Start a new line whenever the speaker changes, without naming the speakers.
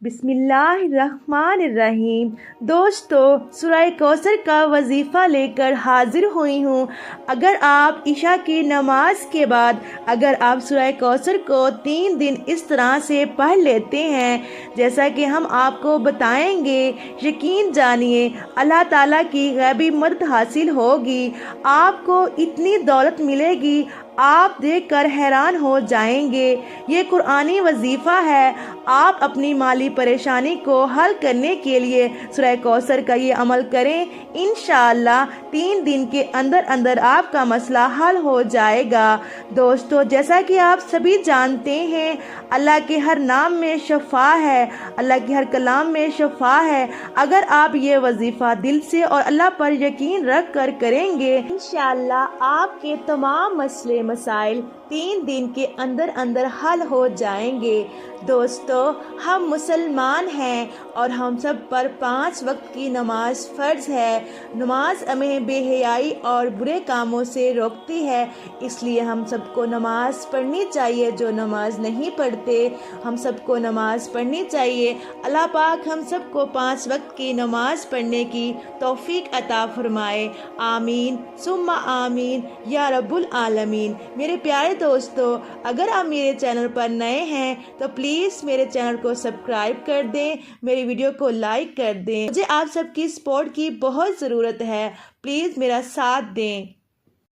بسم اللہ الرحمن الرحیم۔ دوستو، سورہ کوثر کا وظیفہ لے کر حاضر ہوئی ہوں۔ اگر آپ عشاء کی نماز کے بعد اگر آپ سورہ کوثر کو 3 دن اس طرح سے پڑھ لیتے ہیں جیسا کہ ہم آپ کو بتائیں گے، یقین جانیے اللہ تعالیٰ کی غیبی مدد حاصل ہوگی، آپ کو اتنی دولت ملے گی، آپ دیکھ کر حیران ہو جائیں گے۔ یہ قرآنی وظیفہ ہے۔ آپ اپنی مالی پریشانی کو حل کرنے کے لیے سورہ کوثر کا یہ عمل کریں، انشاءاللہ 3 دن کے اندر اندر آپ کا مسئلہ حل ہو جائے گا۔ دوستو، جیسا کہ آپ سبھی جانتے ہیں، اللہ کے ہر نام میں شفا ہے، اللہ کے ہر کلام میں شفا ہے۔ اگر آپ یہ وظیفہ دل سے اور اللہ پر یقین رکھ کر کریں گے، انشاءاللہ آپ کے تمام مسئلے مسائل 3 دن کے اندر اندر حل ہو جائیں گے۔ دوستو، ہم مسلمان ہیں اور ہم سب پر 5 وقت کی نماز فرض ہے۔ نماز ہمیں بے حیائی اور برے کاموں سے روکتی ہے، اس لیے ہم سب کو نماز پڑھنی چاہیے۔ جو نماز نہیں پڑھتے، ہم سب کو نماز پڑھنی چاہیے۔ اللہ پاک ہم سب کو 5 وقت کی نماز پڑھنے کی توفیق عطا فرمائے۔ آمین ثم آمین یا رب العالمین۔ میرے پیارے دوستو، اگر آپ میرے چینل پر نئے ہیں تو پلیز میرے چینل کو سبسکرائب کر دیں، میری ویڈیو کو لائک کر دیں۔ مجھے آپ سب کی سپورٹ کی بہت ضرورت ہے، پلیز میرا ساتھ دیں۔